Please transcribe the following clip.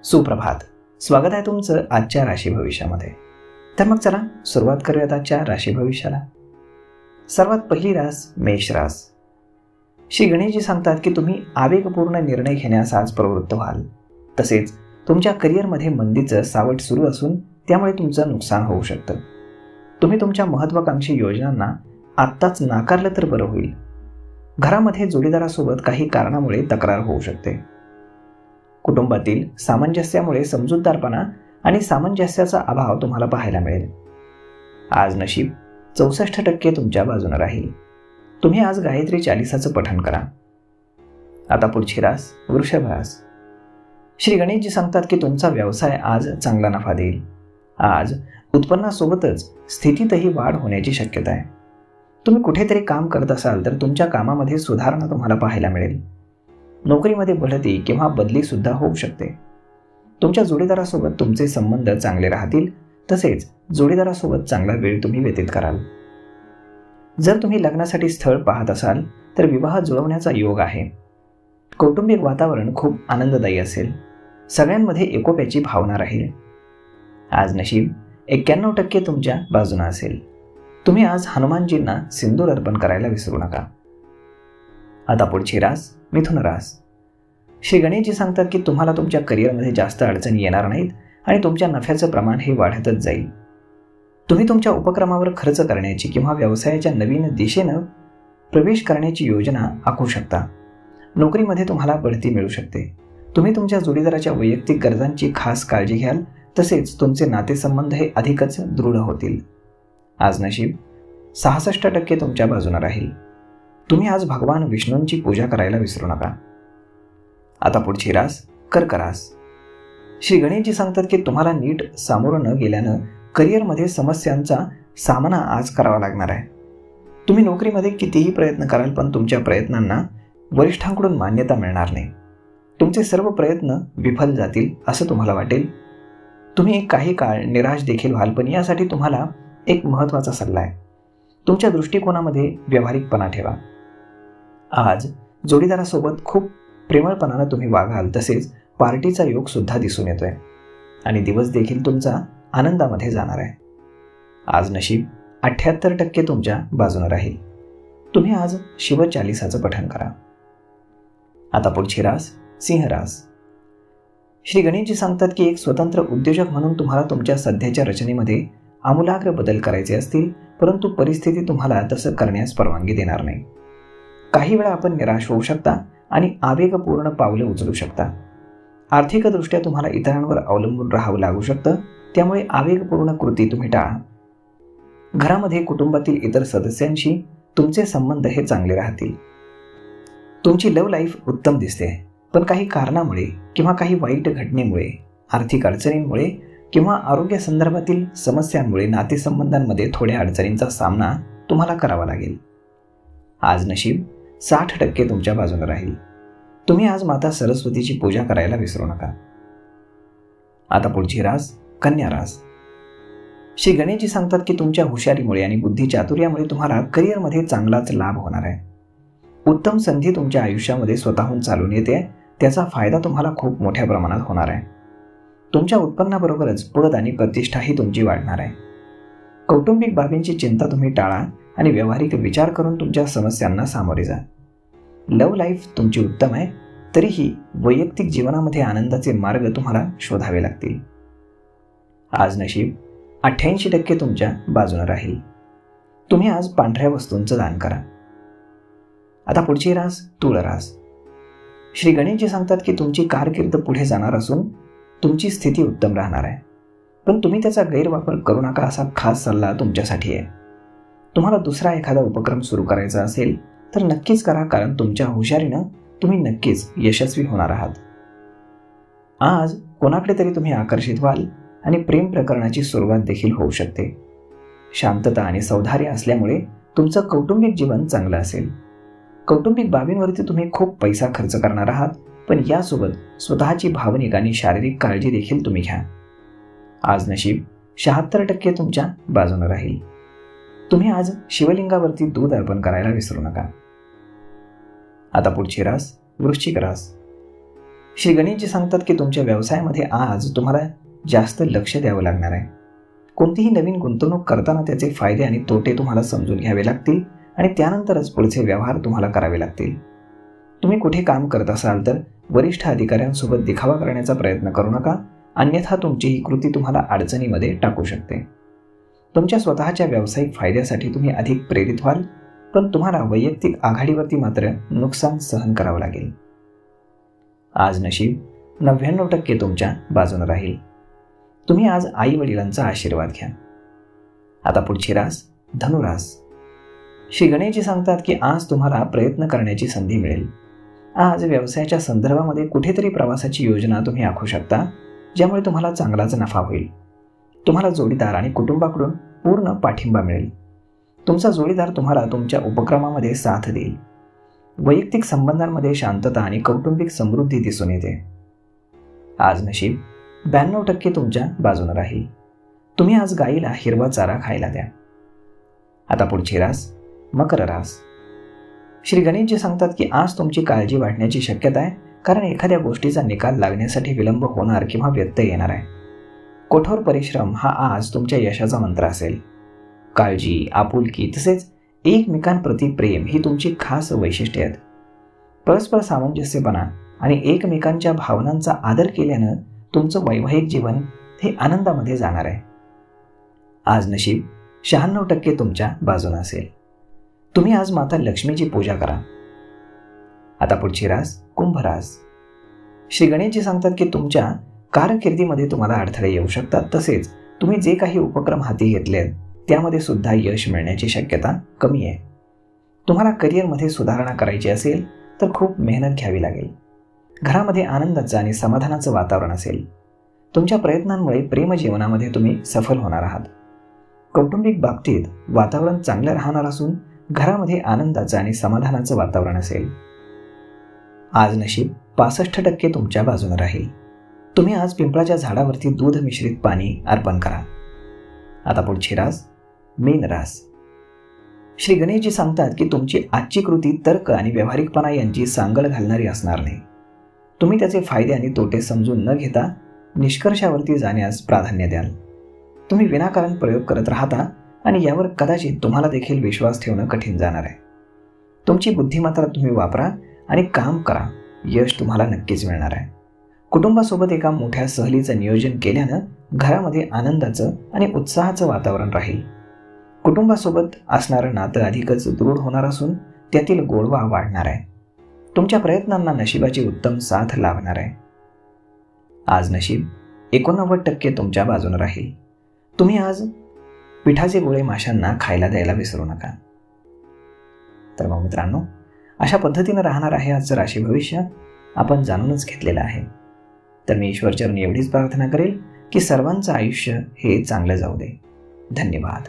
सुप्रभात. स्वागत आहे तुमचं आजच्या राशी भविष्यामध्ये. तर मग चला सुरुवात करूयात आजच्या राशी भविष्याला. सर्वात पहिली रास मेष रास. श्री गणेशजी सांगतात की तुम्ही आवेगपूर्ण निर्णय घेण्यास आज प्रवृत्त व्हाल. तसेच तुमच्या करिअरमध्ये मंदीचं सावट सुरू असून त्यामुळे तुमचं नुकसान होऊ शकतं. तुम्ही तुमच्या महत्त्वाकांक्षी योजनांना आत्ताच नाकारलं तर बरं होईल. घरामध्ये जोडीदारासोबत काही कारणामुळे तक्रार होऊ शकते. कुटुंबातील सामंजस्यामुळे समजूतदारपणा आणि सामंजस्याचा अभाव तुम्हाला पाहायला मिळेल. आज नशीब 64% तुमच्या बाजूने राहील. तुम्ही आज गायत्री चालिसाचं पठण करा. आता पुढची रास वृषभ रास. श्री गणेशजी सांगतात की तुमचा व्यवसाय आज चांगला नफा देईल. आज उत्पन्नासोबतच स्थितीतही वाढ होण्याची शक्यता आहे. तुम्ही कुठेतरी काम करत असाल तर तुमच्या कामामध्ये सुधारणा तुम्हाला पाहायला मिळेल. नोकरीमध्ये बढती किंवा बदली सुद्धा होऊ शकते. तुमच्या जोडीदारासोबत तुमचे संबंध चांगले राहतील. तसेच जोडीदारासोबत चांगला वेळ तुम्ही व्यतीत कराल. जर तुम्ही लग्नासाठी स्थळ पाहत असाल तर विवाह जुळवण्याचा योग आहे. कौटुंबिक वातावरण खूप आनंददायी असेल. सगळ्यांमध्ये एकोप्याची भावना राहील. आज नशीब 91% तुमच्या बाजूने असेल. तुम्ही आज हनुमानजींना सिंदूर अर्पण करायला विसरू नका. आता पुढची रास मिथुन रास. श्री गणेशजी सांगतात की तुम्हाला तुमच्या करिअरमध्ये जास्त अडचणी येणार नाहीत आणि तुमच्या नफ्याचं प्रमाण हे वाढतच जाईल. तुम्ही तुमच्या उपक्रमावर खर्च करण्याची किंवा व्यवसायाच्या नवीन दिशेनं प्रवेश करण्याची योजना आखू शकता. नोकरीमध्ये तुम्हाला बढती मिळू शकते. तुम्ही तुमच्या जोडीदाराच्या वैयक्तिक गरजांची खास काळजी घ्याल. तसेच तुमचे नातेसंबंध हे अधिकच दृढ होतील. आज नशीब 66% तुमच्या बाजूने राहील. तुम्ही आज भगवान विष्णूंची पूजा करायला विसरू नका. आता पुढची रास कर्क रास. श्री गणेशजी सांगतात की तुम्हाला नीट सामोरं न गेल्यानं करिअरमध्ये समस्यांचा सामना आज करावा लागणार आहे. तुम्ही नोकरीमध्ये कितीही प्रयत्न कराल पण तुमच्या प्रयत्नांना वरिष्ठांकडून मान्यता मिळणार नाही. तुमचे सर्व प्रयत्न विफल जातील असं तुम्हाला वाटेल. तुम्ही काही काळ निराश देखील व्हाल पण यासाठी तुम्हाला एक महत्त्वाचा सल्ला आहे. तुमच्या दृष्टिकोनामध्ये व्यावहारिकपणा ठेवा. आज जोडीदारासोबत खूप प्रेमळपणानं तुम्ही वागाल. तसेच पार्टीचा योग सुद्धा दिसून येतोय आणि दिवस देखील तुमचा आनंदामध्ये जाणार आहे. आज नशीब 78% तुमच्या बाजूने राहील. तुम्ही आज शिवचालिसाचं पठण करा. आता पुढची रास सिंह रास. श्री गणेशजी सांगतात की एक स्वतंत्र उद्योजक म्हणून तुम्हाला तुमच्या सध्याच्या रचनेमध्ये आमूलाग्र बदल करायचे असतील परंतु परिस्थिती तुम्हाला तसं करण्यास परवानगी देणार नाही. काही वेळा आपण निराश होऊ शकता आणि आवेगपूर्ण पावलं उचलू शकता. आर्थिकदृष्ट्या तुम्हाला इतरांवर अवलंबून राहावं लागू शकतं. त्यामुळे आवेगपूर्ण कृती तुम्ही टाळा. घरामध्ये कुटुंबातील इतर सदस्यांशी तुमचे संबंध हे चांगले राहतील. तुमची लव्ह लाईफ उत्तम दिसते पण काही कारणामुळे किंवा काही वाईट घटनेमुळे, आर्थिक अडचणींमुळे किंवा आरोग्य संदर्भातील समस्यांमुळे नातेसंबंधांमध्ये थोड्या अडचणींचा सामना तुम्हाला करावा लागेल. आज नशीब 60% तुमच्या बाजूने राहील. तुम्ही आज माता सरस्वतीची पूजा करायला विसरू नका. आता पुढची रास कन्या रास. श्री गणेशजी सांगतात की तुमच्या हुशारीमुळे आणि बुद्धी चातुर्यामुळे तुम्हाला करिअरमध्ये चांगलाच लाभ होणार आहे. उत्तम संधी तुमच्या आयुष्यामध्ये स्वतःहून चालून येते. त्याचा फायदा तुम्हाला खूप मोठ्या प्रमाणात होणार आहे. तुमच्या उत्पन्नाबरोबरच पद आणि प्रतिष्ठाही तुमची वाढणार आहे. कौटुंबिक बाबींची चिंता तुम्ही टाळा आणि व्यावहारिक विचार करून तुमच्या समस्यांना सामोरे जा. लव्ह लाईफ तुमची उत्तम आहे तरीही वैयक्तिक जीवनामध्ये आनंदाचे मार्ग तुम्हाला शोधावे लागतील. आज नशीब 88% तुमच्या बाजूने राहील. तुम्ही आज पांढऱ्या वस्तूंचं दान करा. आता पुढची रास तुळ रास. श्री गणेशजी सांगतात की तुमची कारकीर्द पुढे जाणार असून तुमची स्थिती उत्तम राहणार आहे. पण तुम्ही त्याचा गैरवापर करू नका असा खास सल्ला तुमच्यासाठी आहे. तुम्हाला दुसरा एखादा उपक्रम सुरू करायचा असेल तर नक्कीच करा कारण तुमच्या हुशारीनं तुम्ही नक्कीच यशस्वी होणार आहात. आज कोणाकडे तरी तुम्ही आकर्षित व्हाल आणि प्रेम प्रकरणाची सुरुवात देखील होऊ शकते. शांतता आणि सौधार्य असल्यामुळे तुमचं कौटुंबिक जीवन चांगलं असेल. कौटुंबिक बाबींवरती तुम्ही खूप पैसा खर्च करणार आहात पण यासोबत स्वतःची भावनिक आणि शारीरिक काळजी देखील तुम्ही घ्या. आज नशीब 76% तुमच्या बाजूने राहील. तुम्ही आज शिवलिंगावरती दूध अर्पण करायला विसरू नका. आता पुढची रास वृश्चिक रास. श्री गणेशजी सांगतात की तुमच्या व्यवसायामध्ये आज तुम्हाला जास्त लक्ष द्यावं लागणार आहे. कोणतीही नवीन गुंतवणूक करताना त्याचे फायदे आणि तोटे तुम्हाला समजून घ्यावे लागतील आणि त्यानंतरच पुढचे व्यवहार तुम्हाला करावे लागतील. तुम्ही कुठे काम करत असाल तर वरिष्ठ अधिकाऱ्यांसोबत दिखावा करण्याचा प्रयत्न करू नका, अन्यथा तुमची ही कृती तुम्हाला अडचणीमध्ये टाकू शकते. तुमच्या स्वतःच्या व्यावसायिक फायद्यासाठी तुम्ही अधिक प्रेरित व्हाल, पण तुम्हाला वैयक्तिक आघाडीवरती मात्र नुकसान सहन करावं लागेल. आज नशीब 99% तुमच्या बाजूने राहील. तुम्ही आज आई वडिलांचा आशीर्वाद घ्या. आता पुढची रास धनुरास. श्री गणेशजी सांगतात की आज तुम्हाला प्रयत्न करण्याची संधी मिळेल. आज व्यवसायाच्या संदर्भामध्ये कुठेतरी प्रवासाची योजना तुम्ही आखू शकता, ज्यामुळे तुम्हाला चांगलाच नफा होईल. तुम्हाला जोडीदार आणि कुटुंबाकडून पूर्ण पाठिंबा मिळेल. तुमचा जोडीदार तुम्हाला तुमच्या उपक्रमामध्ये साथ देईल. वैयक्तिक संबंधांमध्ये शांतता आणि कौटुंबिक समृद्धी दिसून येते. आज नशीब 92% तुमच्या बाजूने राहील. तुम्ही आज गाईला हिरवा चारा खायला द्या. आता पुढची रास मकर रास. श्री गणेशजी सांगतात की आज तुमची काळजी वाढण्याची शक्यता आहे, कारण एखाद्या गोष्टीचा निकाल लागण्यासाठी विलंब होणार किंवा व्यत्यय येणार आहे. कठोर परिश्रम हा आज तुमच्या यशाचा मंत्र असेल. काळजी, आपुलकी तसेच एकमेकांप्रती प्रेम ही तुमची खास वैशिष्ट्ये आहेत. परस्पर सामंजस्यपणा आणि एकमेकांच्या भावनांचा आदर केल्यानं तुमचं वैवाहिक जीवन हे आनंदामध्ये जाणार आहे. आज नशीब 96% तुमच्या बाजूने असेल. तुम्ही आज माता लक्ष्मीची पूजा करा. आता पुढची रास कुंभ रास. श्री गणेशजी सांगतात की तुमच्या कारकिर्दीमध्ये तुम्हाला अडथळे येऊ शकतात, तसेच तुम्ही जे काही उपक्रम हाती घेतलेत त्यामध्ये सुद्धा यश मिळण्याची शक्यता कमी आहे. तुम्हाला करिअरमध्ये सुधारणा करायची असेल तर खूप मेहनत घ्यावी लागेल. घरामध्ये आनंदाचं आणि समाधानाचं वातावरण असेल. तुमच्या प्रयत्नांमुळे प्रेमजीवनामध्ये तुम्ही सफल होणार आहात. कौटुंबिक बाबतीत वातावरण चांगलं राहणार असून घरामध्ये आनंदाचं आणि समाधानाचं वातावरण असेल. आज नशीब 65% तुमच्या बाजूने राहील. तुम्ही आज पिंपळाच्या झाडावरती दूध मिश्रित पाणी अर्पण करा. आता पुढची रास मीन रास. श्री गणेशजी सांगतात की तुमची आजची कृती तर्क आणि व्यावहारिकपणा यांची सांगड घालणारी असणार नाही. तुम्ही त्याचे फायदे आणि तोटे समजून न घेता निष्कर्षावरती जाण्यास प्राधान्य द्याल. तुम्ही विनाकारण प्रयोग करत राहता आणि यावर कदाचित तुम्हाला देखील विश्वास ठेवणं कठीण जाणार आहे. तुमची बुद्धिमत्ता तुम्ही वापरा आणि काम करा. यश तुम्हाला नक्कीच मिळणार आहे. कुटुंबासोबत एका मोठ्या सहलीचं नियोजन केल्यानं घरामध्ये आनंदाचं आणि उत्साहाचं वातावरण राहील. कुटुंबासोबत असणारं नातं अधिकच दृढ होणार असून त्यातील गोडवा वाढणार आहे. तुमच्या प्रयत्नांना नशिबाची उत्तम साथ लाभणार आहे. आज नशीब 89% तुमच्या बाजूने राहील. तुम्ही आज पिठाचे गोळे माशांना खायला द्यायला विसरू नका. तर मग मित्रांनो, अशा पद्धतीनं राहणार आहे आजचं राशी भविष्य. आपण जाणूनच घेतलेलं आहे. तर मी ईश्वरचरणी एवढीच प्रार्थना करेल की सर्वांचं आयुष्य हे चांगलं जाऊ दे. धन्यवाद.